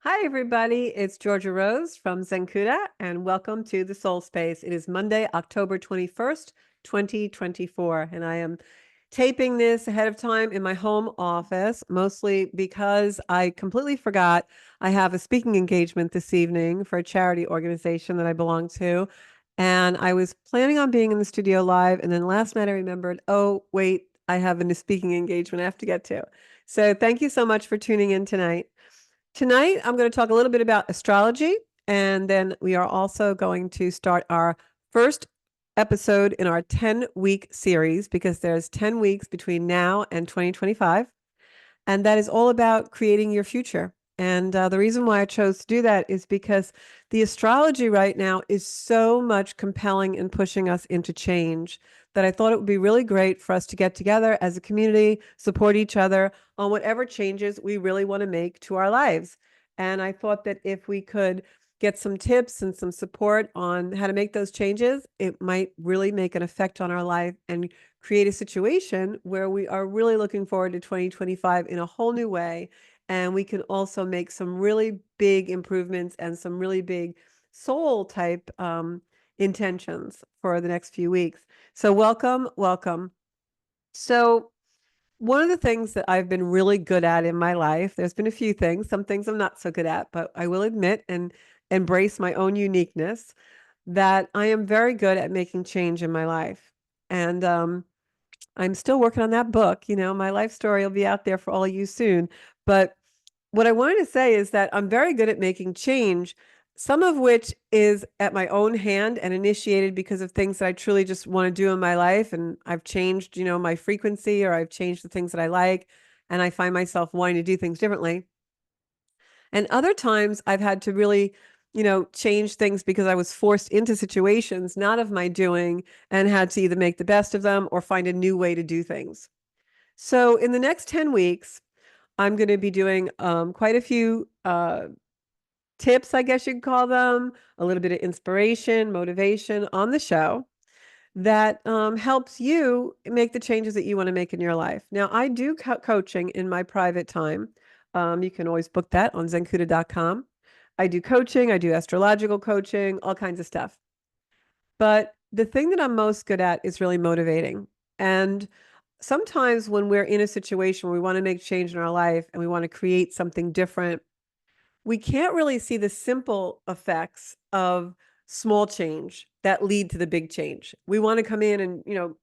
Hi, everybody. It's Georgia Rose from Zencuda, and welcome to the Soul Space. It is Monday, October 21st, 2024, and I am taping this ahead of time in my home office, mostly because I completely forgot I have a speaking engagement this evening for a charity organization that I belong to. And I was planning on being in the studio live, and then last night I remembered, oh, wait, I have a speaking engagement I have to get to. So thank you so much for tuning in tonight. Tonight, I'm going to talk a little bit about astrology, and then we are also going to start our first episode in our 10-week series because there's 10 weeks between now and 2025, and that is all about creating your future. And the reason why I chose to do that is because the astrology right now is so much compelling and pushing us into change that I thought it would be really great for us to get together as a community, support each other on whatever changes we really want to make to our lives. And I thought that if we could get some tips and some support on how to make those changes, it might really make an effect on our life and create a situation where we are really looking forward to 2025 in a whole new way. And we can also make some really big improvements and some really big soul type intentions for the next few weeks. So welcome, welcome. So one of the things that I've been really good at in my life, there's been a few things, some things I'm not so good at, but I will admit and embrace my own uniqueness that I am very good at making change in my life. And I'm still working on that book. My life story will be out there for all of you soon. But what I wanted to say is that I'm very good at making change, some of which is at my own hand and initiated because of things that I truly just want to do in my life. And I've changed, my frequency, or I've changed the things that I like, and I find myself wanting to do things differently. And other times I've had to really, change things because I was forced into situations not of my doing and had to either make the best of them or find a new way to do things. So in the next 10 weeks, I'm going to be doing quite a few tips, I guess you could call them, a little bit of inspiration, motivation on the show that helps you make the changes that you want to make in your life. Now, I do coaching in my private time. You can always book that on zencuda.com. I do coaching, I do astrological coaching, all kinds of stuff. But the thing that I'm most good at is really motivating. And sometimes when we're in a situation where we want to make change in our life and we want to create something different, we can't really see the simple effects of small change that lead to the big change. We want to come in and,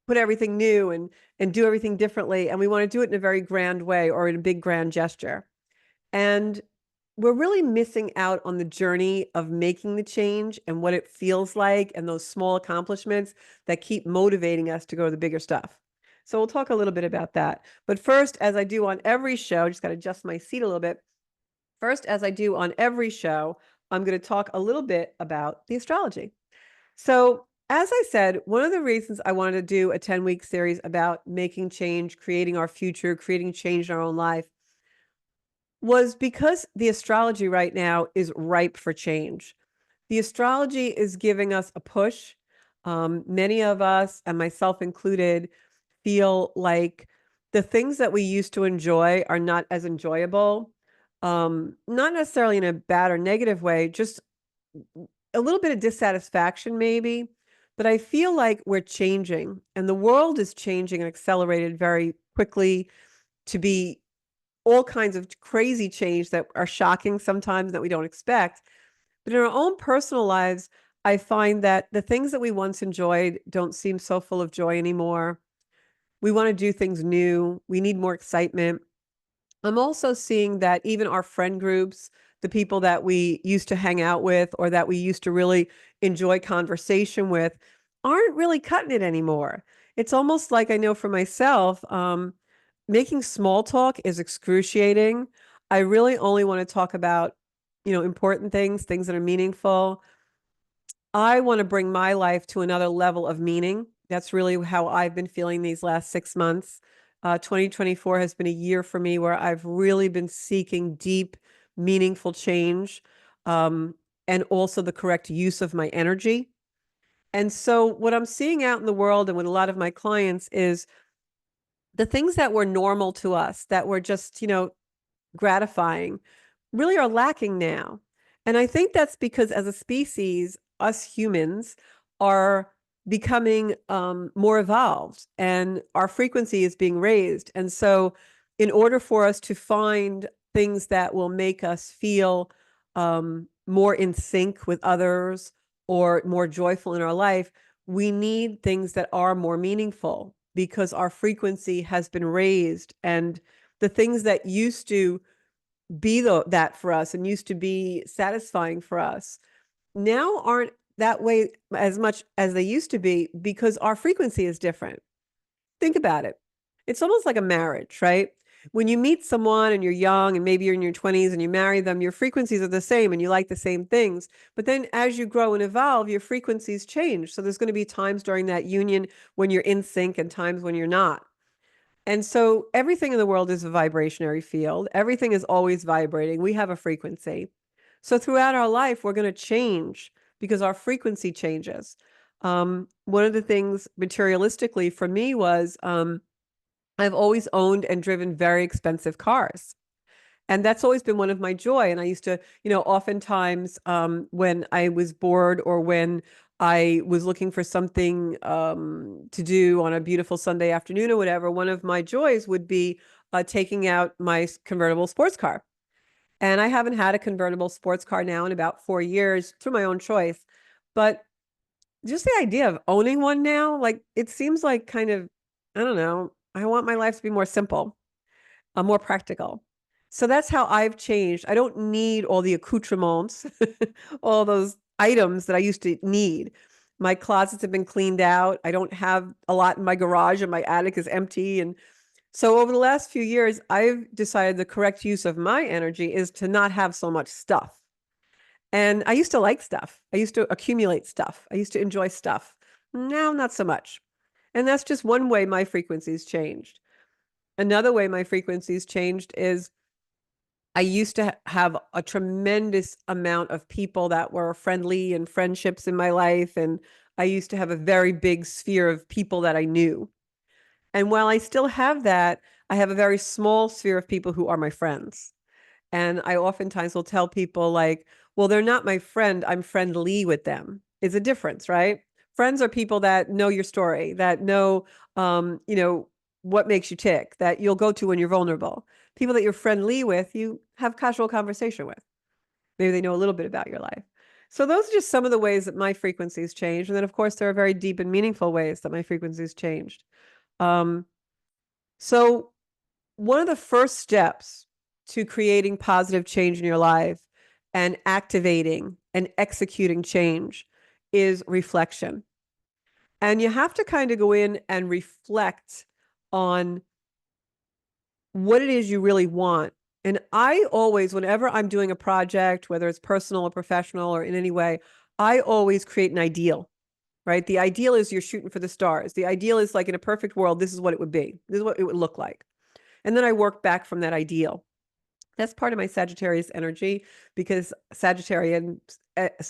put everything new and do everything differently, and we want to do it in a very grand way or in a big grand gesture. And we're really missing out on the journey of making the change and what it feels like and those small accomplishments that keep motivating us to go to the bigger stuff. So we'll talk a little bit about that. But first, as I do on every show, just got to adjust my seat a little bit. First, as I do on every show, I'm going to talk a little bit about the astrology. So, as I said, one of the reasons I wanted to do a 10-week series about making change, creating our future, creating change in our own life was because the astrology right now is ripe for change. The astrology is giving us a push. Many of us, and myself included, feel like the things that we used to enjoy are not as enjoyable. Not necessarily in a bad or negative way, just a little bit of dissatisfaction, maybe. But I feel like we're changing, and the world is changing and accelerated very quickly to be all kinds of crazy change that are shocking sometimes that we don't expect. But in our own personal lives, I find that the things that we once enjoyed don't seem so full of joy anymore. We want to do things new. We need more excitement. I'm also seeing that even our friend groups, the people that we used to hang out with or that we used to really enjoy conversation with, aren't really cutting it anymore. It's almost like I know for myself, making small talk is excruciating. I really only want to talk about, important things, things that are meaningful. I want to bring my life to another level of meaning. That's really how I've been feeling these last 6 months. 2024 has been a year for me where I've really been seeking deep, meaningful change, and also the correct use of my energy. And so, what I'm seeing out in the world and with a lot of my clients is the things that were normal to us, that were just, gratifying, really are lacking now. And I think that's because as a species, us humans are becoming more evolved and our frequency is being raised. And so, in order for us to find things that will make us feel more in sync with others or more joyful in our life, we need things that are more meaningful because our frequency has been raised. And the things that used to be that for us and used to be satisfying for us now aren't that way as much as they used to be because our frequency is different. Think about it. It's almost like a marriage, right? When you meet someone and you're young and maybe you're in your 20s and you marry them, your frequencies are the same and you like the same things. But then as you grow and evolve, your frequencies change. So there's going to be times during that union when you're in sync and times when you're not. And so everything in the world is a vibrationary field. Everything is always vibrating. We have a frequency. So throughout our life, we're going to change because our frequency changes. One of the things materialistically for me was I've always owned and driven very expensive cars. And that's always been one of my joy. And I used to, oftentimes when I was bored or when I was looking for something to do on a beautiful Sunday afternoon or whatever, one of my joys would be taking out my convertible sports car. And I haven't had a convertible sports car now in about 4 years through my own choice. But just the idea of owning one now, like it seems like kind of, I don't know, I want my life to be more simple, more practical. So that's how I've changed. I don't need all the accoutrements, all those items that I used to need. My closets have been cleaned out. I don't have a lot in my garage and my attic is empty. And so over the last few years, I've decided the correct use of my energy is to not have so much stuff. And I used to like stuff. I used to accumulate stuff. I used to enjoy stuff. Now, not so much. And that's just one way my frequencies changed. Another way my frequencies changed is I used to have a tremendous amount of people that were friendly and friendships in my life. And I used to have a very big sphere of people that I knew. And while I still have that, I have a very small sphere of people who are my friends. And I oftentimes will tell people, like, well, they're not my friend. I'm friendly with them. It's a difference, right? Friends are people that know your story, that know, what makes you tick, that you'll go to when you're vulnerable. People that you're friendly with, you have casual conversation with. Maybe they know a little bit about your life. So those are just some of the ways that my frequencies changed. And then, of course, there are very deep and meaningful ways that my frequencies changed. Um, so one of the first steps to creating positive change in your life and activating and executing change is reflection. And you have to kind of go in and reflect on what it is you really want. And I always, whenever I'm doing a project, whether it's personal or professional or in any way, I always create an ideal, right? The ideal is you're shooting for the stars. The ideal is like in a perfect world, this is what it would be. This is what it would look like. And then I work back from that ideal. That's part of my Sagittarius energy because Sagittarian,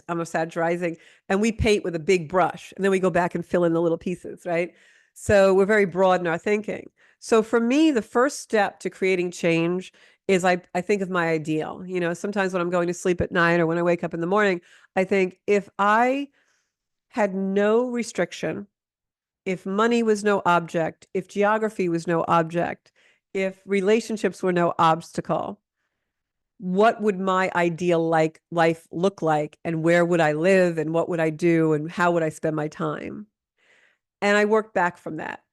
I'm a Sag rising, and we paint with a big brush and then we go back and fill in the little pieces, right? So we're very broad in our thinking. So for me, the first step to creating change is I think of my ideal. Sometimes when I'm going to sleep at night or when I wake up in the morning, I think if I had no restriction, if money was no object, if geography was no object, if relationships were no obstacle, what would my ideal life look like and where would I live and what would I do and how would I spend my time? And I work back from that.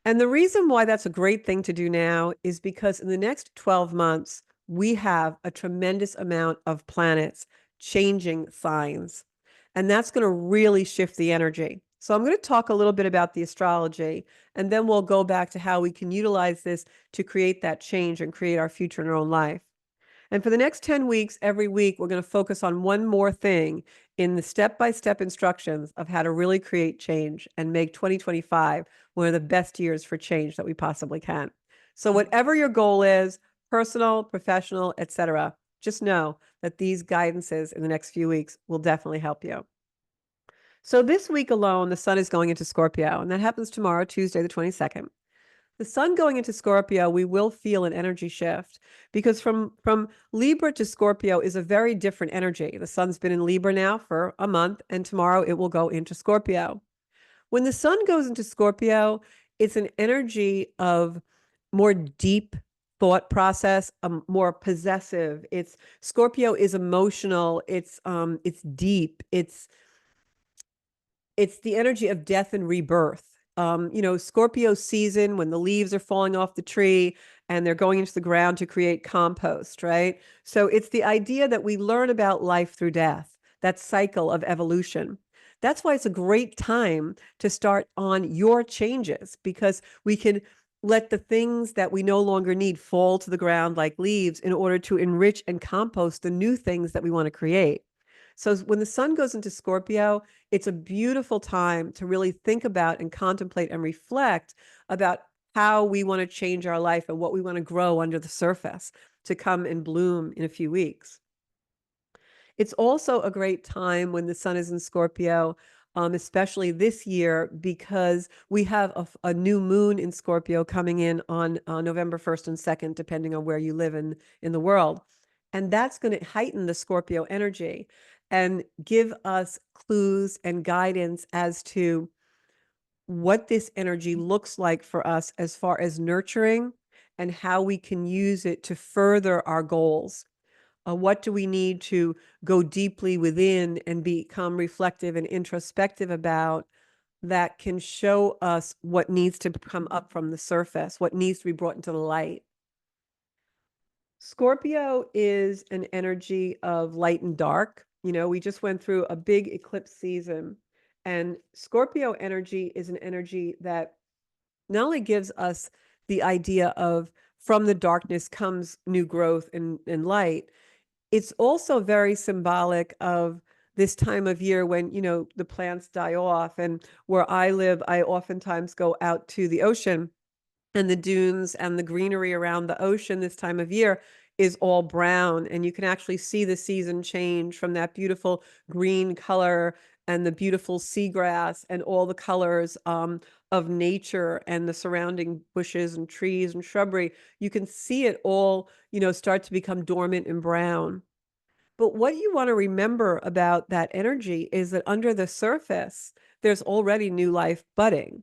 And the reason why that's a great thing to do now is because in the next 12 months, we have a tremendous amount of planets changing signs. And that's going to really shift the energy. So I'm going to talk a little bit about the astrology, and then we'll go back to how we can utilize this to create that change and create our future in our own life. And for the next 10 weeks, every week, we're going to focus on one more thing in the step-by-step instructions of how to really create change and make 2025 one of the best years for change that we possibly can. So whatever your goal is, personal, professional, etc., just know that these guidances in the next few weeks will definitely help you. So this week alone, the sun is going into Scorpio, and that happens tomorrow, Tuesday, the 22nd. The sun going into Scorpio, we will feel an energy shift because from Libra to Scorpio is a very different energy. The sun's been in Libra now for a month, and tomorrow it will go into Scorpio. When the sun goes into Scorpio, it's an energy of more deep thought process, more possessive. It's Scorpio is emotional. It's deep. It's the energy of death and rebirth. Scorpio season when the leaves are falling off the tree and they're going into the ground to create compost, right? So it's the idea that we learn about life through death, that cycle of evolution. That's why it's a great time to start on your changes because we can let the things that we no longer need fall to the ground like leaves in order to enrich and compost the new things that we want to create. So when the sun goes into Scorpio, it's a beautiful time to really think about and contemplate and reflect about how we want to change our life and what we want to grow under the surface to come and bloom in a few weeks. It's also a great time when the sun is in Scorpio, especially this year, because we have a new moon in Scorpio coming in on November 1st and 2nd, depending on where you live in the world. And that's going to heighten the Scorpio energy and give us clues and guidance as to what this energy looks like for us as far as nurturing and how we can use it to further our goals. What do we need to go deeply within and become reflective and introspective about that can show us what needs to come up from the surface, what needs to be brought into the light? Scorpio is an energy of light and dark. We just went through a big eclipse season, and Scorpio energy is an energy that not only gives us the idea of from the darkness comes new growth and light, it's also very symbolic of this time of year when, the plants die off. And where I live, I oftentimes go out to the ocean and the dunes and the greenery around the ocean this time of year is all brown. And you can actually see the season change from that beautiful green color and the beautiful seagrass and all the colors of nature and the surrounding bushes and trees and shrubbery. You can see it all, start to become dormant and brown. But what you want to remember about that energy is that under the surface, there's already new life budding.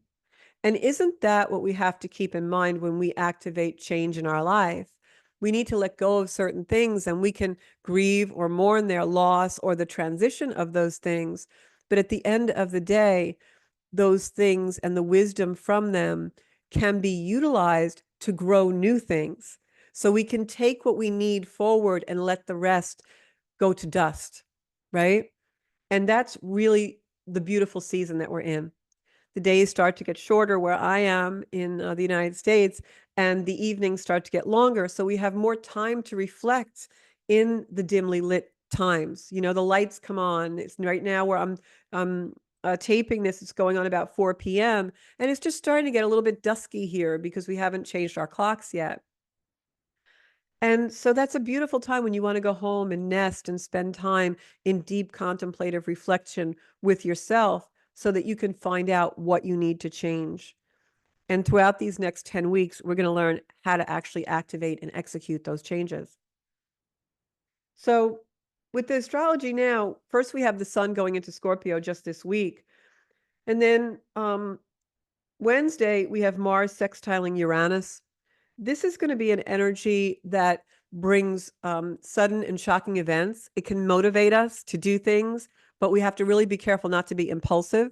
And isn't that what we have to keep in mind when we activate change in our life? We need to let go of certain things and we can grieve or mourn their loss or the transition of those things. But at the end of the day, those things and the wisdom from them can be utilized to grow new things. So we can take what we need forward and let the rest go to dust, right? And that's really the beautiful season that we're in. The days start to get shorter where I am in the United States, and the evenings start to get longer. So we have more time to reflect in the dimly lit times. The lights come on. It's right now where I'm taping this. It's going on about 4 p.m. and it's just starting to get a little bit dusky here because we haven't changed our clocks yet. And so that's a beautiful time when you want to go home and nest and spend time in deep contemplative reflection with yourself so that you can find out what you need to change. And throughout these next 10 weeks, we're going to learn how to actually activate and execute those changes. So with the astrology now, first we have the sun going into Scorpio just this week. And then Wednesday, we have Mars sextiling Uranus. This is going to be an energy that brings sudden and shocking events. It can motivate us to do things, but we have to really be careful not to be impulsive.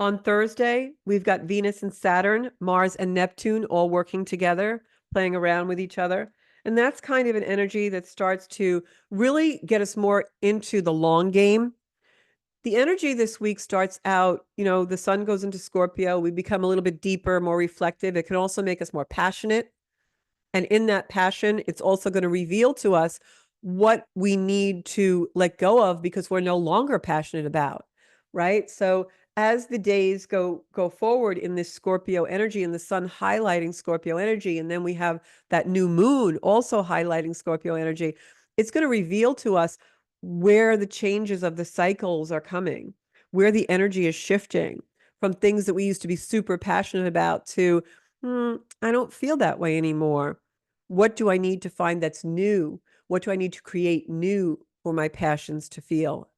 On Thursday, we've got Venus and Saturn, Mars and Neptune all working together, playing around with each other. And that's kind of an energy that starts to really get us more into the long game. The energy this week starts out, the sun goes into Scorpio. We become a little bit deeper, more reflective. It can also make us more passionate. And in that passion, it's also going to reveal to us what we need to let go of because we're no longer passionate about, right? So as the days go forward in this Scorpio energy and the sun highlighting Scorpio energy, and then we have that new moon also highlighting Scorpio energy, it's going to reveal to us where the changes of the cycles are coming, where the energy is shifting from things that we used to be super passionate about to, I don't feel that way anymore. What do I need to find that's new? What do I need to create new for my passions to feel?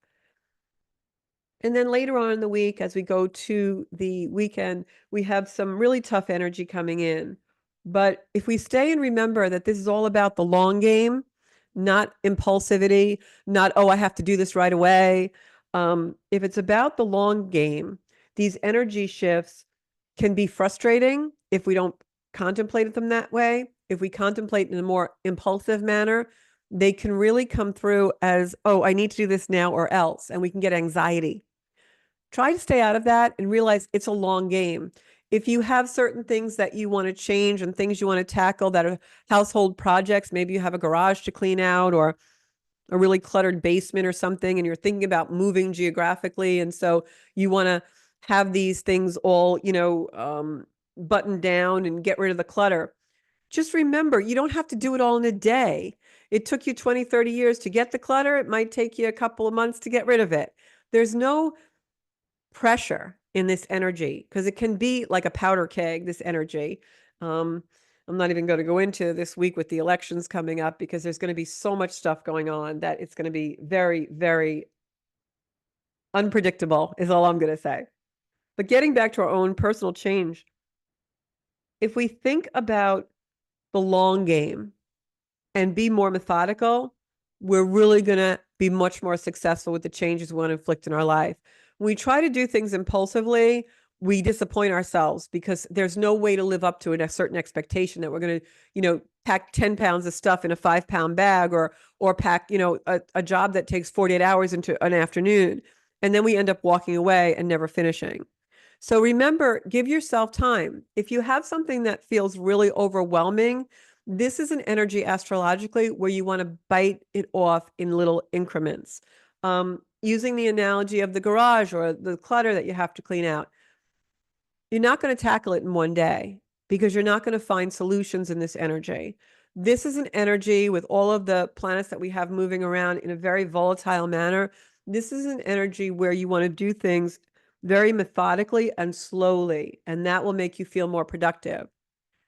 And then later on in the week, as we go to the weekend, we have some really tough energy coming in. But if we stay and remember that this is all about the long game, not impulsivity, not, oh, I have to do this right away. If it's about the long game, these energy shifts can be frustrating if we don't contemplate them that way. If we contemplate in a more impulsive manner, they can really come through as, oh, I need to do this now or else. And we can get anxiety. Try to stay out of that and realize it's a long game. If you have certain things that you want to change and things you want to tackle that are household projects, maybe you have a garage to clean out or a really cluttered basement or something, and you're thinking about moving geographically. And so you want to have these things all, buttoned down and get rid of the clutter. Just remember, you don't have to do it all in a day. It took you 20, 30 years to get the clutter. It might take you a couple of months to get rid of it. There's no pressure in this energy because it can be like a powder keg, this energy. I'm not even going to go into this week with the elections coming up because there's going to be so much stuff going on that it's going to be very, very unpredictable, is all I'm going to say. But getting back to our own personal change, if we think about the long game and be more methodical, we're really going to be much more successful with the changes we want to inflict in our life. When we try to do things impulsively, we disappoint ourselves because there's no way to live up to a certain expectation that we're going to, pack 10 pounds of stuff in a 5-pound bag or pack, a job that takes 48 hours into an afternoon. And then we end up walking away and never finishing. So remember, give yourself time. If you have something that feels really overwhelming, this is an energy astrologically where you want to bite it off in little increments. Using the analogy of the garage or the clutter that you have to clean out, you're not going to tackle it in one day because you're not going to find solutions in this energy. This is an energy with all of the planets that we have moving around in a very volatile manner. This is an energy where you want to do things very methodically and slowly, and that will make you feel more productive.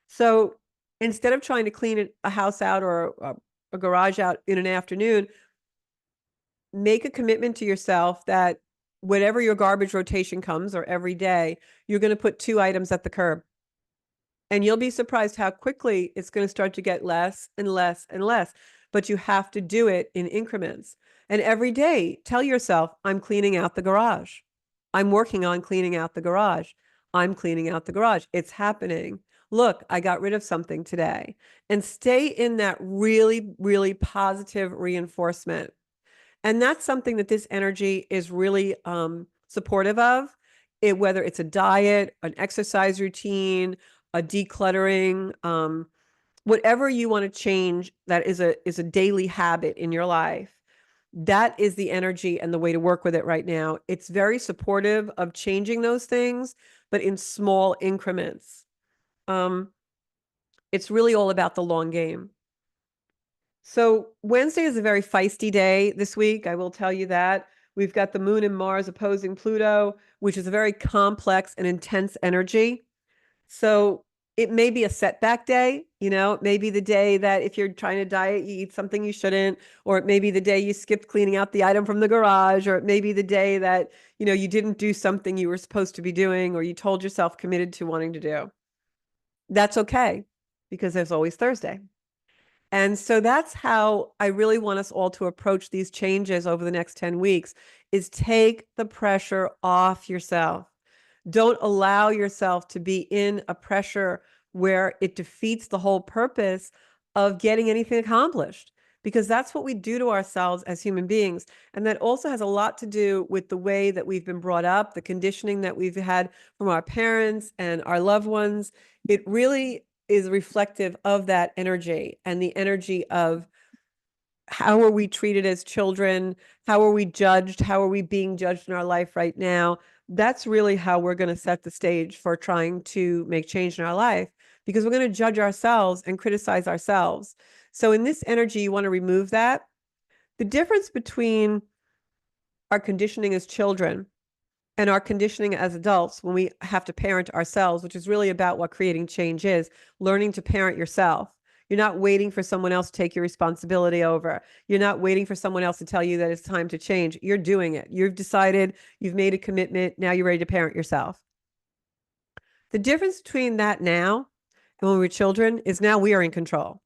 So instead of trying to clean a house out or a garage out in an afternoon, make a commitment to yourself that whatever your garbage rotation comes or every day, you're going to put 2 items at the curb. And you'll be surprised how quickly it's going to start to get less and less and less. But you have to do it in increments. And every day, tell yourself, I'm cleaning out the garage. I'm working on cleaning out the garage. I'm cleaning out the garage. It's happening. Look, I got rid of something today. And stay in that really, really positive reinforcement. And that's something that this energy is really supportive of, whether it's a diet, an exercise routine, a decluttering, whatever you want to change that is a daily habit in your life. That is the energy and the way to work with it right now. It's very supportive of changing those things, but in small increments. It's really all about the long game. So Wednesday is a very feisty day this week. I will tell you that. We've got the moon and Mars opposing Pluto, which is a very complex and intense energy. So it may be a setback day, it may be the day that if you're trying to diet, you eat something you shouldn't, or it may be the day you skipped cleaning out the item from the garage, or it may be the day that, you didn't do something you were supposed to be doing, or you told yourself committed to wanting to do. That's okay, because there's always Thursday. And so that's how I really want us all to approach these changes over the next 10 weeks, is take the pressure off yourself. Don't allow yourself to be in a pressure where it defeats the whole purpose of getting anything accomplished, because that's what we do to ourselves as human beings. And that also has a lot to do with the way that we've been brought up, the conditioning that we've had from our parents and our loved ones. It really is reflective of that energy and the energy of how are we treated as children? How are we judged? How are we being judged in our life right now? That's really how we're going to set the stage for trying to make change in our life, because we're going to judge ourselves and criticize ourselves. So in this energy, you want to remove that. The difference between our conditioning as children and our conditioning as adults when we have to parent ourselves, which is really about what creating change is, learning to parent yourself. You're not waiting for someone else to take your responsibility over. You're not waiting for someone else to tell you that it's time to change. You're doing it. You've decided, you've made a commitment. Now you're ready to parent yourself. The difference between that now and when we were children is now we are in control.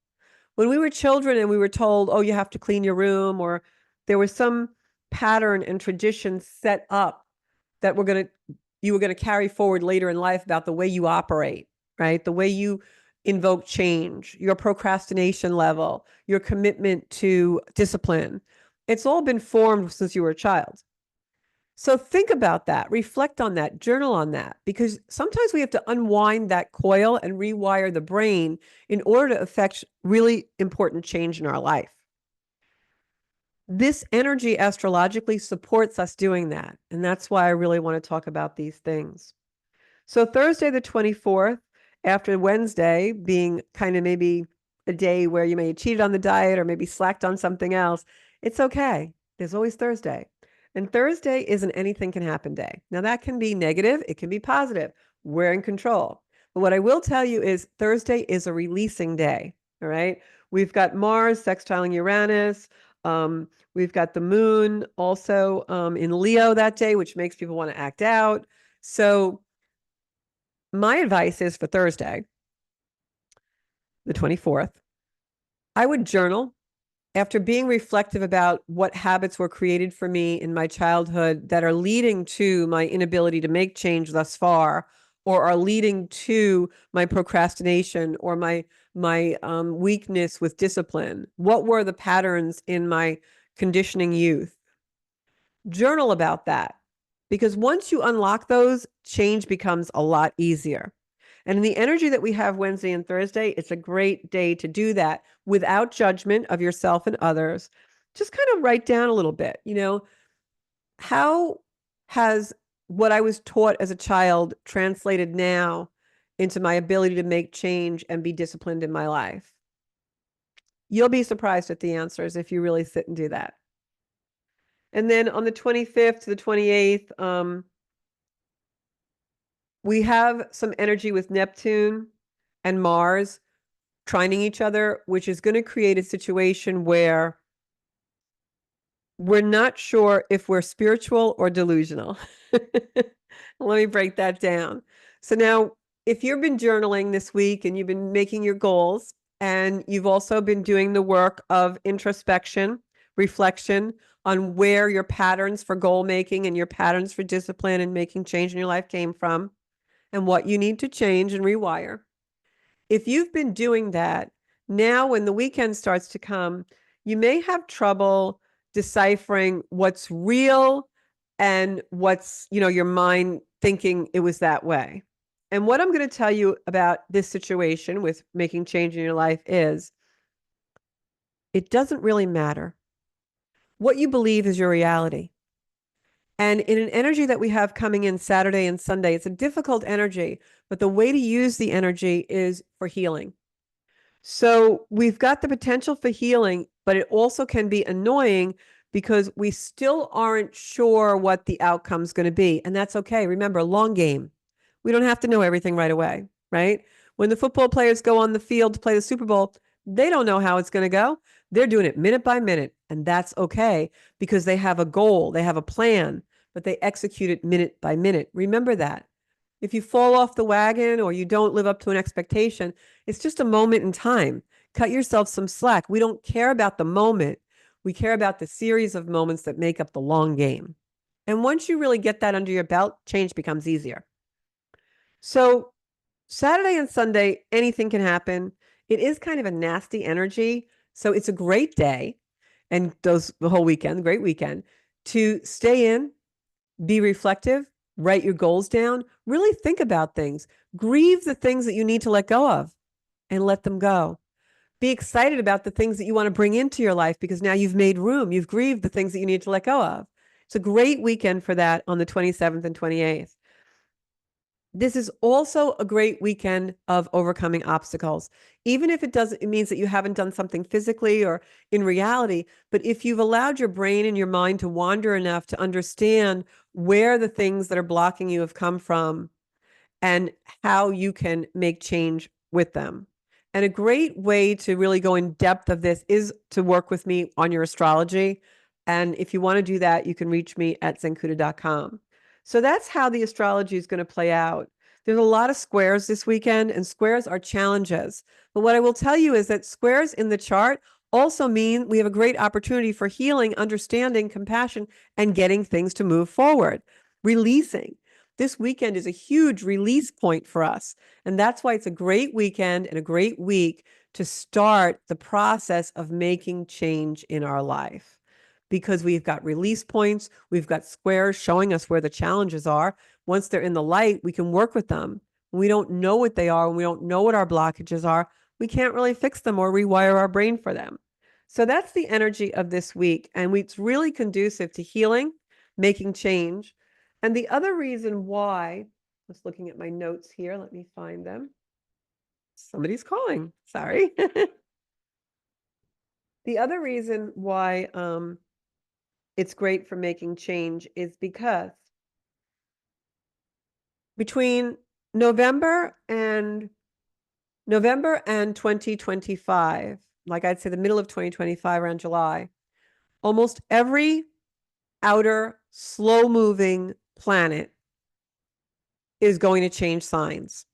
When we were children and we were told, oh, you have to clean your room, or there was some pattern and tradition set up that you were going to carry forward later in life about the way you operate, right? The way you invoke change, your procrastination level, your commitment to discipline. It's all been formed since you were a child. So think about that, reflect on that, journal on that, because sometimes we have to unwind that coil and rewire the brain in order to affect really important change in our life. This energy astrologically supports us doing that. And that's why I really want to talk about these things. So Thursday, the 24th, after Wednesday being kind of maybe a day where you may have cheated on the diet or maybe slacked on something else, it's okay. There's always Thursday. And Thursday is an anything can happen day. Now that can be negative, it can be positive. We're in control. But what I will tell you is Thursday is a releasing day. All right. We've got Mars sextiling Uranus. We've got the moon also in Leo that day, which makes people want to act out. So my advice is for Thursday, the 24th, I would journal after being reflective about what habits were created for me in my childhood that are leading to my inability to make change thus far, or are leading to my procrastination or my weakness with discipline. What were the patterns in my conditioning youth? Journal about that, because once you unlock those, change becomes a lot easier. And in the energy that we have Wednesday and Thursday, it's a great day to do that without judgment of yourself and others. Just kind of write down a little bit, how has what I was taught as a child translated now into my ability to make change and be disciplined in my life? You'll be surprised at the answers if you really sit and do that. And then on the 25th to the 28th, we have some energy with Neptune and Mars trining each other, which is going to create a situation where we're not sure if we're spiritual or delusional. Let me break that down. So now, if you've been journaling this week and you've been making your goals, and you've also been doing the work of introspection, reflection on where your patterns for goal making and your patterns for discipline and making change in your life came from, and what you need to change and rewire. If you've been doing that, now when the weekend starts to come, you may have trouble deciphering what's real and what's, your mind thinking it was that way. And what I'm going to tell you about this situation with making change in your life is it doesn't really matter. What you believe is your reality. And in an energy that we have coming in Saturday and Sunday, it's a difficult energy, but the way to use the energy is for healing. So we've got the potential for healing, but it also can be annoying because we still aren't sure what the outcome's going to be. And that's okay. Remember, long game. We don't have to know everything right away, right? When the football players go on the field to play the Super Bowl, they don't know how it's going to go. They're doing it minute by minute. And that's okay because they have a goal, they have a plan, but they execute it minute by minute. Remember that. If you fall off the wagon or you don't live up to an expectation, it's just a moment in time. Cut yourself some slack. We don't care about the moment. We care about the series of moments that make up the long game. And once you really get that under your belt, change becomes easier. So Saturday and Sunday, anything can happen. It is kind of a nasty energy. So it's a great day, and the whole weekend, great weekend, to stay in, be reflective, write your goals down, really think about things, grieve the things that you need to let go of and let them go. Be excited about the things that you want to bring into your life because now you've made room. You've grieved the things that you need to let go of. It's a great weekend for that on the 27th and 28th. This is also a great weekend of overcoming obstacles. Even if it means that you haven't done something physically or in reality, but if you've allowed your brain and your mind to wander enough to understand where the things that are blocking you have come from and how you can make change with them. And a great way to really go in depth of this is to work with me on your astrology. And if you want to do that, you can reach me at zencuda.com. So that's how the astrology is going to play out. There's a lot of squares this weekend, and squares are challenges. But what I will tell you is that squares in the chart also mean we have a great opportunity for healing, understanding, compassion, and getting things to move forward, releasing. This weekend is a huge release point for us. And that's why it's a great weekend and a great week to start the process of making change in our life. Because we've got release points, we've got squares showing us where the challenges are. Once they're in the light, we can work with them. When we don't know what they are, when we don't know what our blockages are, we can't really fix them or rewire our brain for them. So that's the energy of this week. And it's really conducive to healing, making change. And the other reason why, just looking at my notes here, let me find them. Somebody's calling. Sorry. The other reason why it's great for making change is because between November and 2025, like I'd say the middle of 2025 around July, almost every outer slow moving planet is going to change signs.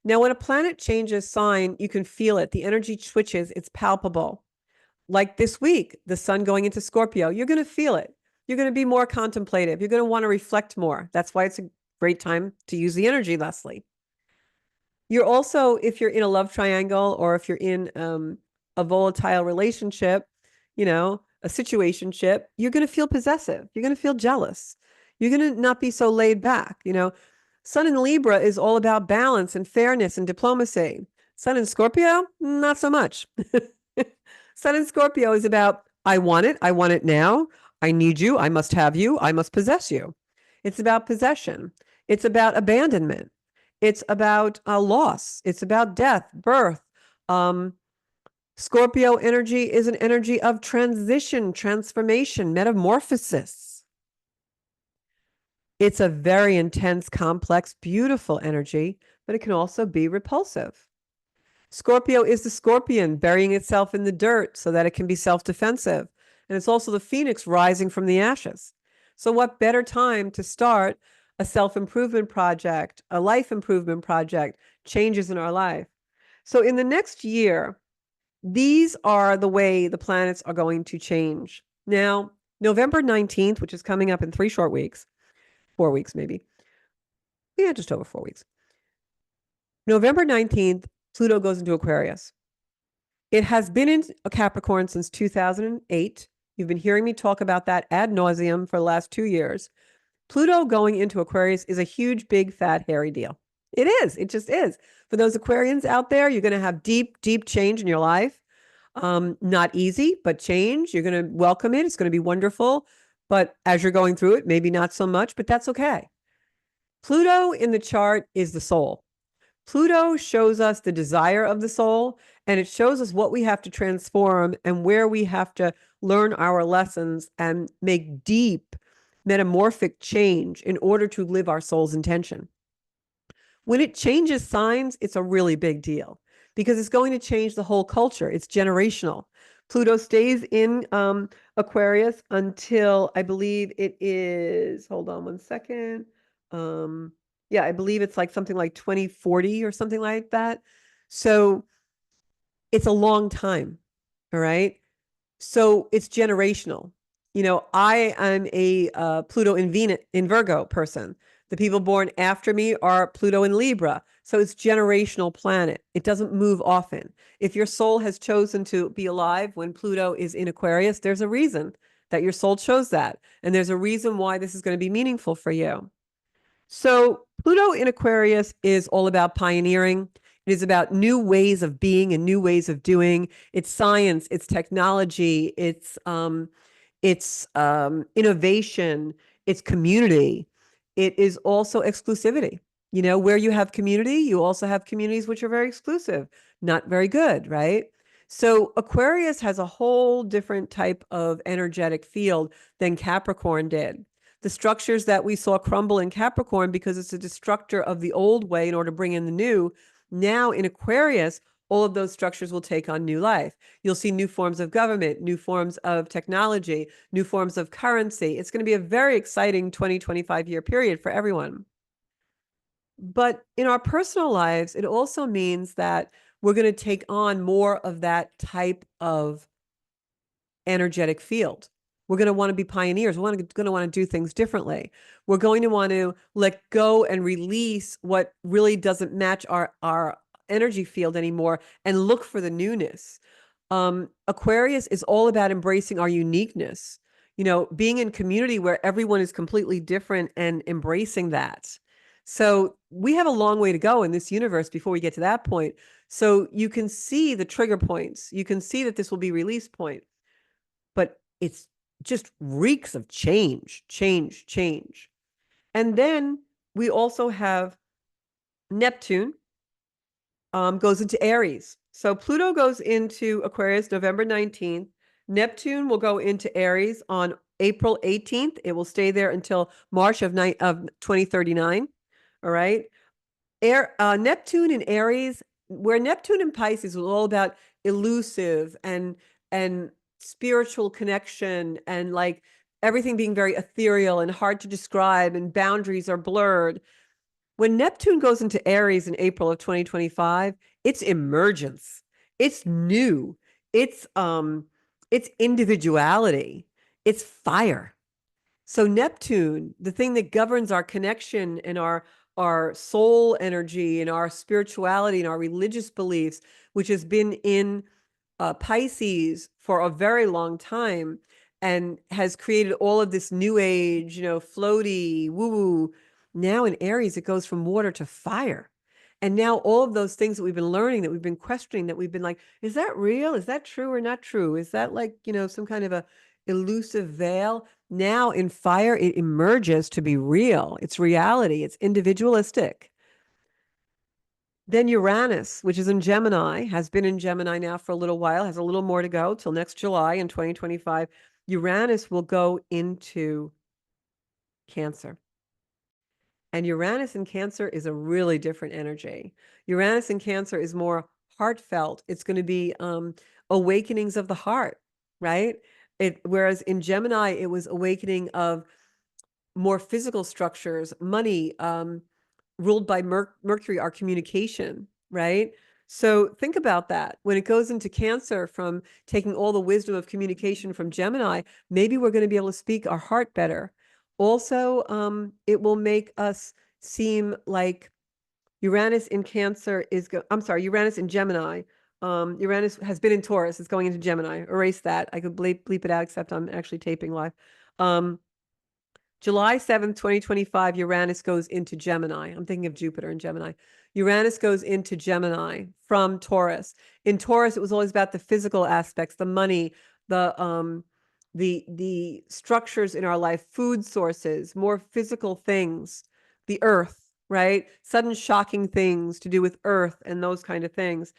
Now, when a planet changes sign, you can feel it. The energy switches, it's palpable. Like this week, the sun going into Scorpio, you're going to feel it. You're going to be more contemplative. You're going to want to reflect more. That's why it's a great time to use the energy, Leslie. You're also, if you're in a love triangle or if you're in a volatile relationship, you know, a situationship, you're going to feel possessive. You're going to feel jealous. You're going to not be so laid back. You know, Sun in Libra is all about balance and fairness and diplomacy. Sun in Scorpio, not so much. Sun in Scorpio is about, I want it now. I need you, I must have you, I must possess you. It's about possession. It's about abandonment. It's about loss. It's about death, birth. Scorpio energy is an energy of transition, transformation, metamorphosis. It's a very intense, complex, beautiful energy, but it can also be repulsive. Scorpio is the scorpion burying itself in the dirt so that it can be self-defensive. And it's also the phoenix rising from the ashes. So what better time to start a self-improvement project, a life improvement project, changes in our life. So in the next year, these are the way the planets are going to change. Now, November 19th, which is coming up in 3 short weeks, 4 weeks maybe. Yeah, just over 4 weeks. November 19th, Pluto goes into Aquarius. It has been in a Capricorn since 2008. You've been hearing me talk about that ad nauseum for the last 2 years. Pluto going into Aquarius is a huge, big, fat, hairy deal. It is. It just is. For those Aquarians out there, you're going to have deep, deep change in your life. Not easy, but change. You're going to welcome it. It's going to be wonderful. But as you're going through it, maybe not so much, but that's okay. Pluto in the chart is the soul. Pluto shows us the desire of the soul, and it shows us what we have to transform and where we have to learn our lessons and make deep metamorphic change in order to live our soul's intention. When it changes signs, it's a really big deal because it's going to change the whole culture. It's generational. Pluto stays in Aquarius until I believe it is, hold on one second. Yeah, I believe it's like something like 2040 or something like that. So it's a long time. All right. So it's generational. You know, I am a Pluto in Virgo person. The people born after me are Pluto in Libra. So it's generational planet. It doesn't move often. If your soul has chosen to be alive when Pluto is in Aquarius, there's a reason that your soul chose that. And there's a reason why this is going to be meaningful for you. So Pluto in Aquarius is all about pioneering. It is about new ways of being and new ways of doing. It's science, it's technology, it's innovation, it's community. It is also exclusivity. You know, where you have community, you also have communities which are very exclusive, not very good, right? So Aquarius has a whole different type of energetic field than Capricorn did. The structures that we saw crumble in Capricorn because it's a destructor of the old way in order to bring in the new. Now in Aquarius, all of those structures will take on new life. You'll see new forms of government, new forms of technology, new forms of currency. It's going to be a very exciting 20-25 year period for everyone. But in our personal lives, it also means that we're going to take on more of that type of energetic field. We're going to want to be pioneers. We're going to want to do things differently. We're going to want to let go and release what really doesn't match our energy field anymore and look for the newness. Aquarius is all about embracing our uniqueness, you know, being in community where everyone is completely different and embracing that. So we have a long way to go in this universe before we get to that point. So you can see the trigger points. You can see that this will be release point, but it's just reeks of change, change, change. And then we also have Neptune goes into Aries. So Pluto goes into Aquarius November 19th. Neptune will go into Aries on April 18th. It will stay there until March of 2039. All right. Neptune in Aries, where Neptune in Pisces was all about elusive and spiritual connection and like everything being very ethereal and hard to describe and boundaries are blurred. When Neptune goes into Aries in April of 2025, it's emergence. It's new. It's individuality. It's fire. So Neptune, the thing that governs our connection and our soul energy and our spirituality and our religious beliefs, which has been in Pisces for a very long time and has created all of this new age, you know, floaty, woo-woo. Now in Aries, it goes from water to fire. And now all of those things that we've been learning, that we've been questioning, that we've been like, is that real? Is that true or not true? Is that like, you know, some kind of a elusive veil? Now in fire, it emerges to be real. It's reality. It's individualistic. Then Uranus, which is in Gemini, has been in Gemini now for a little while, has a little more to go till next July in 2025. Uranus will go into Cancer. And Uranus in Cancer is a really different energy. Uranus in Cancer is more heartfelt. It's going to be awakenings of the heart, right? Whereas in Gemini, it was awakening of more physical structures, money, ruled by Mercury, our communication, right? So think about that. When it goes into Cancer, from taking all the wisdom of communication from Gemini, maybe we're going to be able to speak our heart better. Also, it will make us seem like Uranus in Cancer is, I'm sorry, Uranus in Gemini. Uranus has been in Taurus. It's going into Gemini. Erase that. I could bleep it out, except I'm actually taping live. July 7th, 2025, Uranus goes into Gemini. I'm thinking of Jupiter in Gemini. Uranus goes into Gemini from Taurus. In Taurus, it was always about the physical aspects, the money, the structures in our life, food sources, more physical things, the earth, right? Sudden shocking things to do with earth and those kind of things.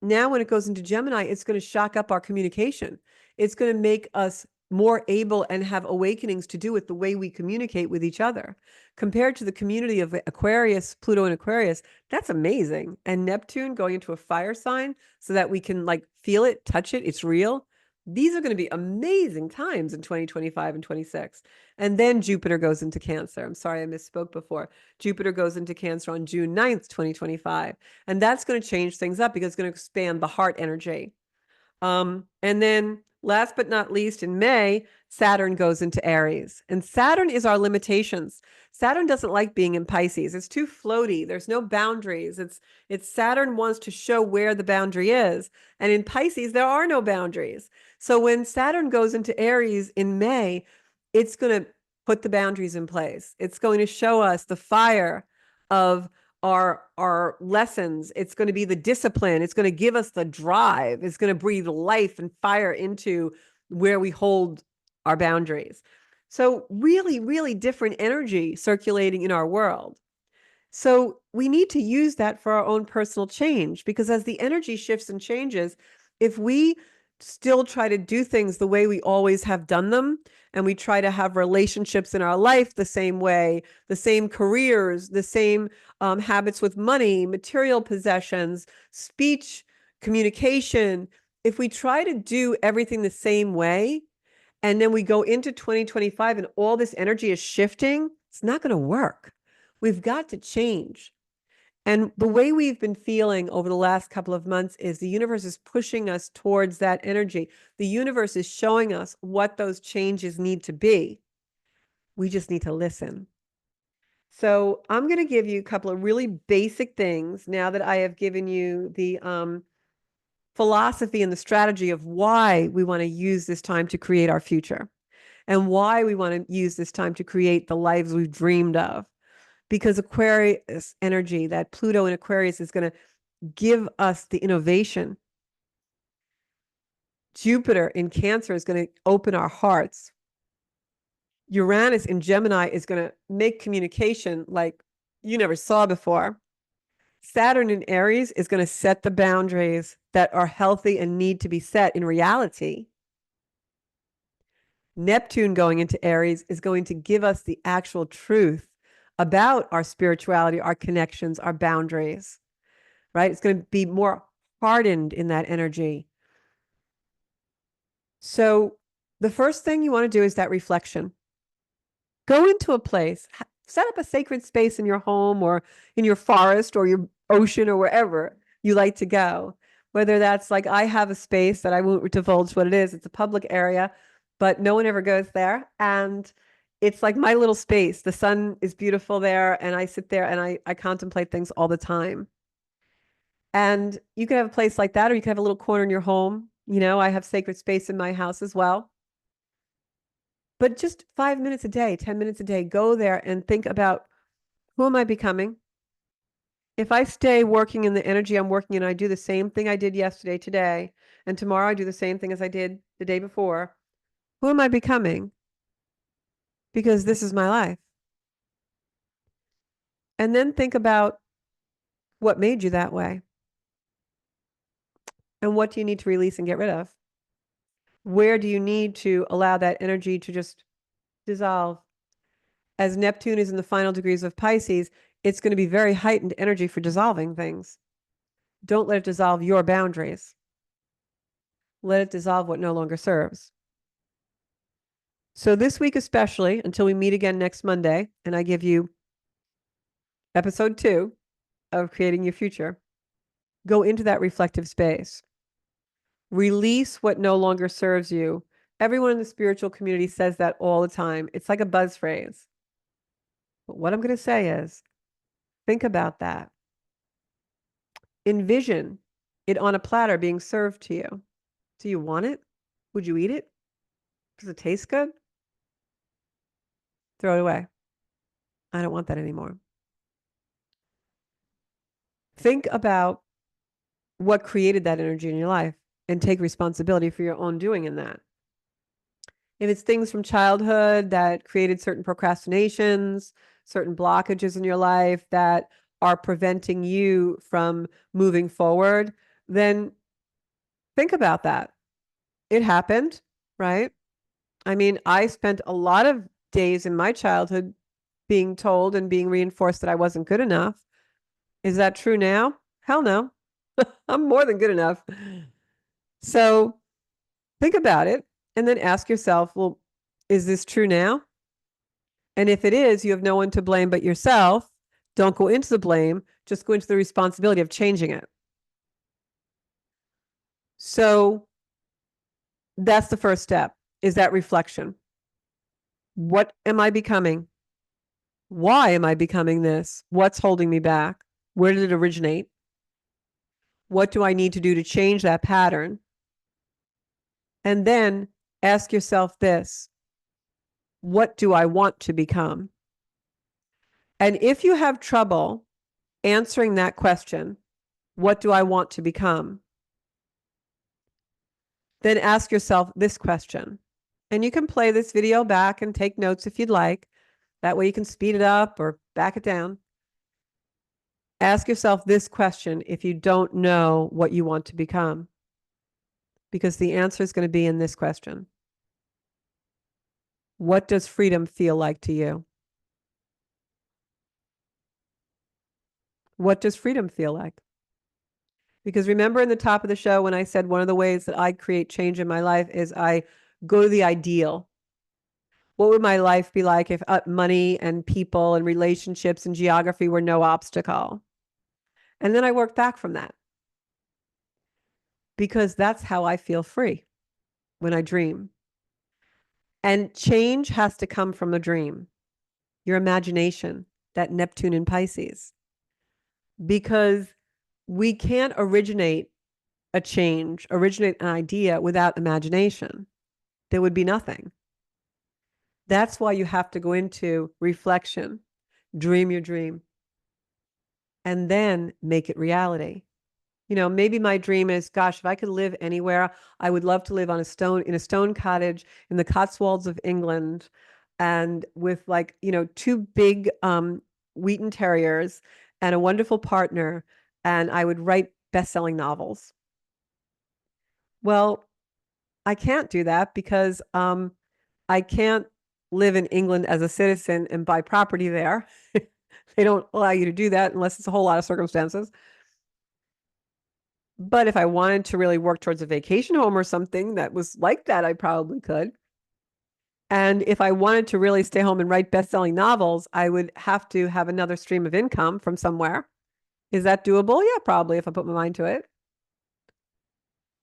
Now, when it goes into Gemini, it's going to shock up our communication. It's going to make us more able and have awakenings to do with the way we communicate with each other. Compared to the community of Aquarius, Pluto and Aquarius, that's amazing. And Neptune going into a fire sign so that we can like feel it, touch it, it's real. These are going to be amazing times in 2025 and 26. And then Jupiter goes into Cancer. I'm sorry, I misspoke before. Jupiter goes into Cancer on June 9th, 2025. And that's going to change things up because it's going to expand the heart energy. And then last but not least, in May, Saturn goes into Aries. And Saturn is our limitations. Saturn doesn't like being in Pisces. It's too floaty. There's no boundaries. It's Saturn wants to show where the boundary is. And in Pisces, there are no boundaries. So when Saturn goes into Aries in May, it's going to put the boundaries in place. It's going to show us the fire of our lessons. It's going to be the discipline. It's going to give us the drive. It's going to breathe life and fire into where we hold our boundaries. So really, really different energy circulating in our world. So we need to use that for our own personal change, because as the energy shifts and changes, if we still try to do things the way we always have done them, and we try to have relationships in our life the same way, the same careers, the same habits with money, material possessions, speech, communication, if we try to do everything the same way, and then we go into 2025 and all this energy is shifting, it's not going to work. We've got to change. And the way we've been feeling over the last couple of months is the universe is pushing us towards that energy. The universe is showing us what those changes need to be. We just need to listen. So I'm going to give you a couple of really basic things now that I have given you the philosophy and the strategy of why we want to use this time to create our future and why we want to use this time to create the lives we've dreamed of. Because Aquarius energy, that Pluto in Aquarius, is going to give us the innovation. Jupiter in Cancer is going to open our hearts. Uranus in Gemini is going to make communication like you never saw before. Saturn in Aries is going to set the boundaries that are healthy and need to be set in reality. Neptune going into Aries is going to give us the actual truth about our spirituality, our connections, our boundaries, right? It's going to be more hardened in that energy. So the first thing you want to do is that reflection. Go into a place, set up a sacred space in your home or in your forest or your ocean or wherever you like to go. Whether that's like, I have a space that I won't divulge what it is. It's a public area, but no one ever goes there. And it's like my little space. The sun is beautiful there, and I sit there and I contemplate things all the time. And you could have a place like that, or you could have a little corner in your home. You know, I have sacred space in my house as well. But just 5 minutes a day, 10 minutes a day, go there and think about, who am I becoming? If I stay working in the energy I'm working in, I do the same thing I did yesterday, today, and tomorrow I do the same thing as I did the day before, who am I becoming? Because this is my life. And then think about what made you that way. And what do you need to release and get rid of? Where do you need to allow that energy to just dissolve? As Neptune is in the final degrees of Pisces, it's going to be very heightened energy for dissolving things. Don't let it dissolve your boundaries. Let it dissolve what no longer serves. So this week especially, until we meet again next Monday, and I give you episode 2 of Creating Your Future, go into that reflective space. Release what no longer serves you. Everyone in the spiritual community says that all the time. It's like a buzz phrase. But what I'm going to say is, think about that. Envision it on a platter being served to you. Do you want it? Would you eat it? Does it taste good? Throw it away. I don't want that anymore. Think about what created that energy in your life and take responsibility for your own doing in that. If it's things from childhood that created certain procrastinations, certain blockages in your life that are preventing you from moving forward, then think about that. It happened, right? I mean, I spent a lot of days in my childhood being told and being reinforced that I wasn't good enough. Is that true now? Hell no. I'm more than good enough. So think about it and then ask yourself, well, is this true now? And if it is, you have no one to blame but yourself. Don't go into the blame, just go into the responsibility of changing it. So that's the first step, is that reflection. What am I becoming? Why am I becoming this? What's holding me back? Where did it originate? What do I need to do to change that pattern? And then ask yourself this: what do I want to become? And if you have trouble answering that question, what do I want to become? Then ask yourself this question. And you can play this video back and take notes if you'd like. That way you can speed it up or back it down. Ask yourself this question if you don't know what you want to become, because the answer is going to be in this question. What does freedom feel like to you? What does freedom feel like? Because remember in the top of the show when I said one of the ways that I create change in my life is I go to the ideal. What would my life be like if money and people and relationships and geography were no obstacle? And then I work back from that, because that's how I feel free when I dream. And change has to come from a dream, your imagination, that Neptune in Pisces, because we can't originate a change, originate an idea without imagination. There would be nothing. That's why you have to go into reflection, dream your dream, and then make it reality. You know, maybe my dream is, gosh, if I could live anywhere, I would love to live in a stone cottage in the Cotswolds of England, and with like, two big Wheaton Terriers and a wonderful partner, and I would write best-selling novels. Well, I can't do that because I can't live in England as a citizen and buy property there. They don't allow you to do that unless it's a whole lot of circumstances. But if I wanted to really work towards a vacation home or something that was like that, I probably could. And if I wanted to really stay home and write best-selling novels, I would have to have another stream of income from somewhere. Is that doable? Yeah, probably, if I put my mind to it.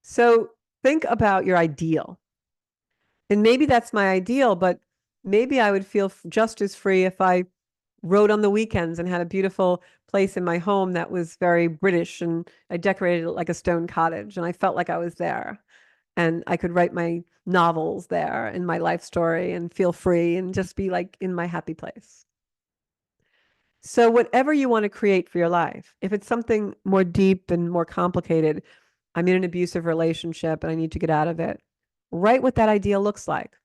So think about your ideal. And maybe that's my ideal, but maybe I would feel just as free if I wrote on the weekends and had a beautiful place in my home that was very British, and I decorated it like a stone cottage and I felt like I was there, and I could write my novels there and my life story and feel free and just be like in my happy place. So whatever you want to create for your life, if it's something more deep and more complicated, I'm in an abusive relationship and I need to get out of it, write what that ideal looks like.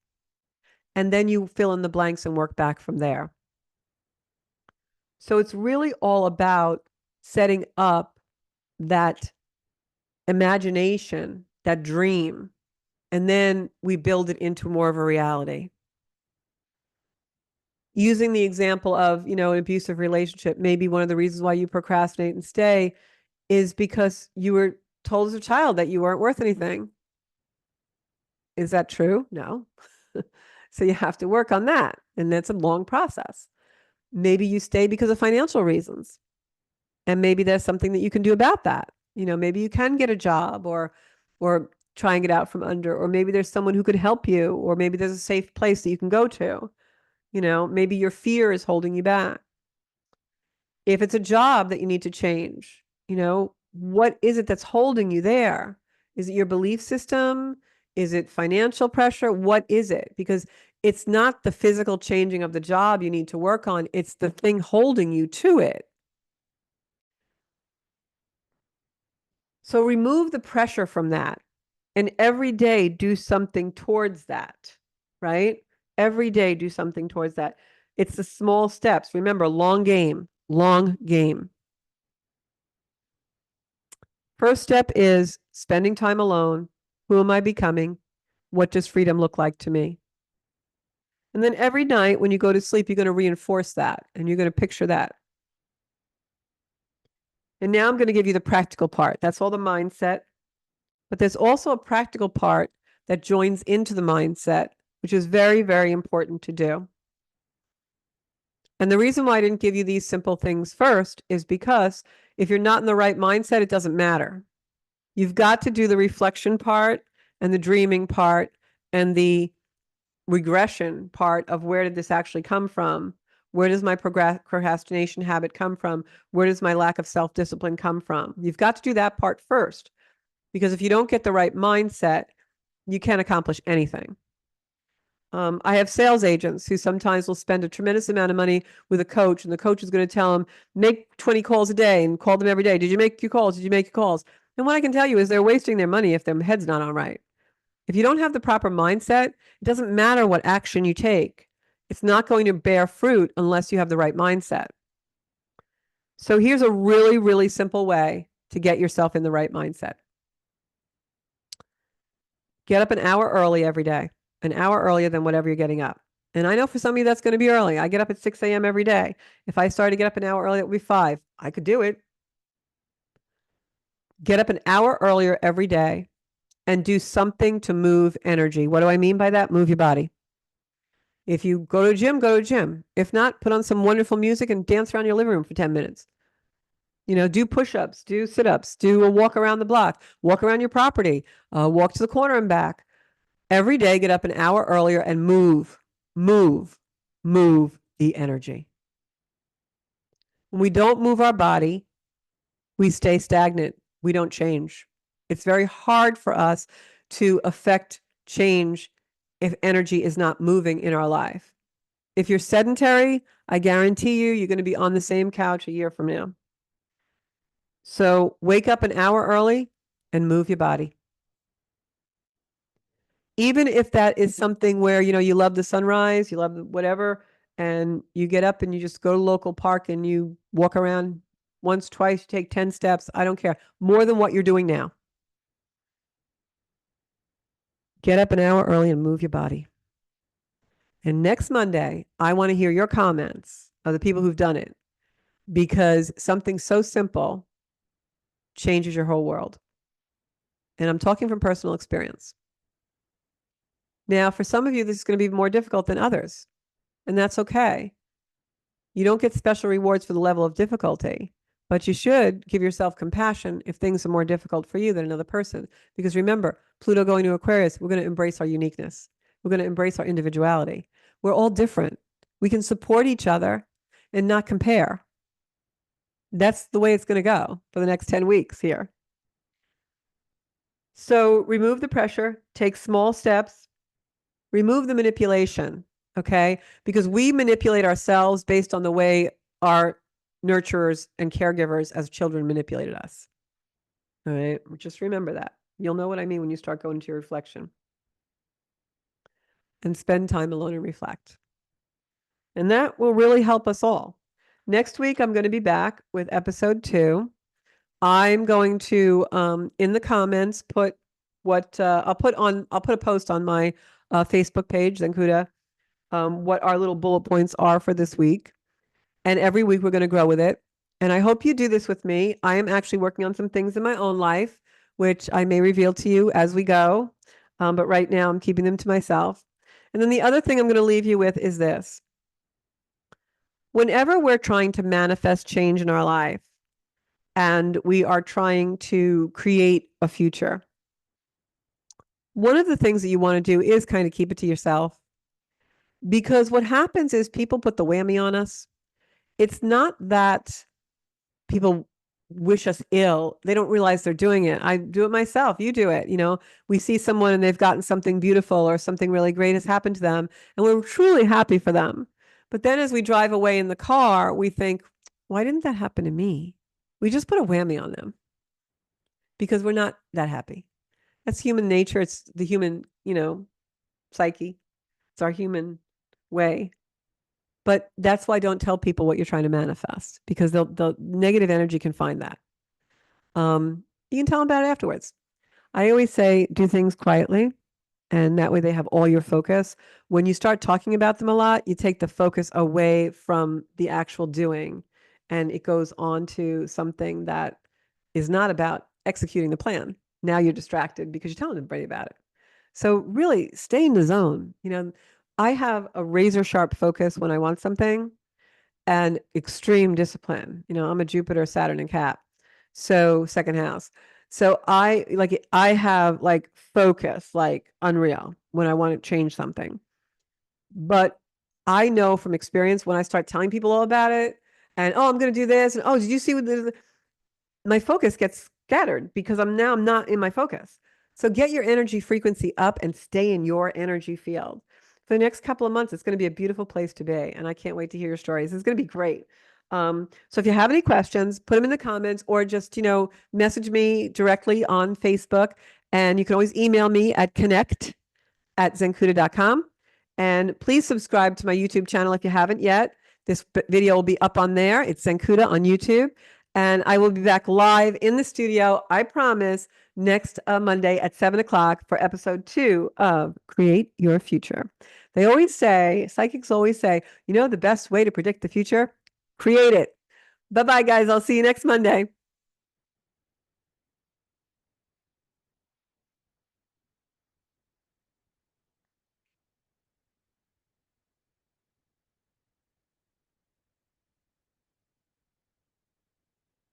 And then you fill in the blanks and work back from there. So it's really all about setting up that imagination, that dream, and then we build it into more of a reality. Using the example of, an abusive relationship, maybe one of the reasons why you procrastinate and stay is because you were told as a child that you weren't worth anything. Is that true? No. So you have to work on that. And that's a long process. Maybe you stay because of financial reasons. And maybe there's something that you can do about that. Maybe you can get a job or try and get out from under, or maybe there's someone who could help you, or maybe there's a safe place that you can go to. Maybe your fear is holding you back. If it's a job that you need to change, what is it that's holding you there? Is it your belief system? Is it financial pressure? What is it? Because it's not the physical changing of the job you need to work on. It's the thing holding you to it. So remove the pressure from that, and every day do something towards that, right? Every day do something towards that. It's the small steps. Remember, long game, long game. First step is spending time alone. Who am I becoming? What does freedom look like to me? And then every night when you go to sleep, you're going to reinforce that and you're going to picture that. And now I'm going to give you the practical part. That's all the mindset. But there's also a practical part that joins into the mindset, which is very, very important to do. And the reason why I didn't give you these simple things first is because if you're not in the right mindset, it doesn't matter. You've got to do the reflection part and the dreaming part and the regression part of where did this actually come from? Where does my procrastination habit come from? Where does my lack of self-discipline come from? You've got to do that part first, because if you don't get the right mindset, you can't accomplish anything. I have sales agents who sometimes will spend a tremendous amount of money with a coach, and the coach is going to tell them, make 20 calls a day and call them every day. Did you make your calls? Did you make your calls? And what I can tell you is they're wasting their money if their head's not on right. If you don't have the proper mindset, it doesn't matter what action you take. It's not going to bear fruit unless you have the right mindset. So here's a really, really simple way to get yourself in the right mindset. Get up an hour early every day, an hour earlier than whatever you're getting up. And I know for some of you that's going to be early. I get up at 6 a.m. every day. If I started to get up an hour early, it would be 5. I could do it. Get up an hour earlier every day and do something to move energy. What do I mean by that? Move your body. If you go to a gym, go to a gym. If not, put on some wonderful music and dance around your living room for 10 minutes. Do push-ups, do sit-ups, do a walk around the block, walk around your property, walk to the corner and back. Every day, get up an hour earlier and move the energy. When we don't move our body, we stay stagnant. We don't change. It's very hard for us to affect change if energy is not moving in our life. If you're sedentary, I guarantee you're going to be on the same couch a year from now. So wake up an hour early and move your body. Even if that is something where, you love the sunrise, you love whatever, and you get up and you just go to local park and you walk around once, twice, you take 10 steps. I don't care. More than what you're doing now. Get up an hour early and move your body. And next Monday, I want to hear your comments of the people who've done it, because something so simple changes your whole world. And I'm talking from personal experience. Now, for some of you, this is going to be more difficult than others, and that's okay. You don't get special rewards for the level of difficulty, but you should give yourself compassion if things are more difficult for you than another person. Because remember, Pluto going to Aquarius, we're going to embrace our uniqueness. We're going to embrace our individuality. We're all different. We can support each other and not compare. That's the way it's going to go for the next 10 weeks here. So remove the pressure, take small steps, remove the manipulation, okay? Because we manipulate ourselves based on the way our nurturers and caregivers as children manipulated us. All right, just remember that. You'll know what I mean when you start going to your reflection. And spend time alone and reflect. And that will really help us all. Next week, I'm going to be back with episode 2. I'm going to, in the comments, put what I'll put a post on my Facebook page, Zenkuda, what our little bullet points are for this week. And every week we're going to grow with it. And I hope you do this with me. I am actually working on some things in my own life, which I may reveal to you as we go. But right now I'm keeping them to myself. And then the other thing I'm going to leave you with is this. Whenever we're trying to manifest change in our life and we are trying to create a future, one of the things that you want to do is kind of keep it to yourself. Because what happens is people put the whammy on us. It's not that people wish us ill. They don't realize they're doing it. I do it myself. You do it. We see someone and they've gotten something beautiful or something really great has happened to them, and we're truly happy for them. But then as we drive away in the car, we think, why didn't that happen to me? We just put a whammy on them because we're not that happy. That's human nature. It's the human, psyche. It's our human way. But that's why I don't tell people what you're trying to manifest, because the negative energy can find that. You can tell them about it afterwards. I always say, do things quietly, and that way they have all your focus. When you start talking about them a lot, you take the focus away from the actual doing, and it goes on to something that is not about executing the plan. Now you're distracted because you're telling everybody about it. So really stay in the zone. I have a razor sharp focus when I want something and extreme discipline. I'm a Jupiter, Saturn, and Cap. So second house. So I have focus, unreal when I want to change something. But I know from experience when I start telling people all about it and, I'm going to do this. And, did you see what this? My focus gets scattered because I'm not in my focus. So get your energy frequency up and stay in your energy field. For the next couple of months, it's going to be a beautiful place to be. And I can't wait to hear your stories. It's going to be great. So if you have any questions, put them in the comments or just, message me directly on Facebook. And you can always email me at connect@zenkuda.com. And please subscribe to my YouTube channel if you haven't yet. This video will be up on there. It's Zencuda on YouTube. And I will be back live in the studio, I promise, next Monday at 7 o'clock for episode 2 of Create Your Future. They always say, psychics always say, the best way to predict the future? Create it. Bye-bye, guys. I'll see you next Monday.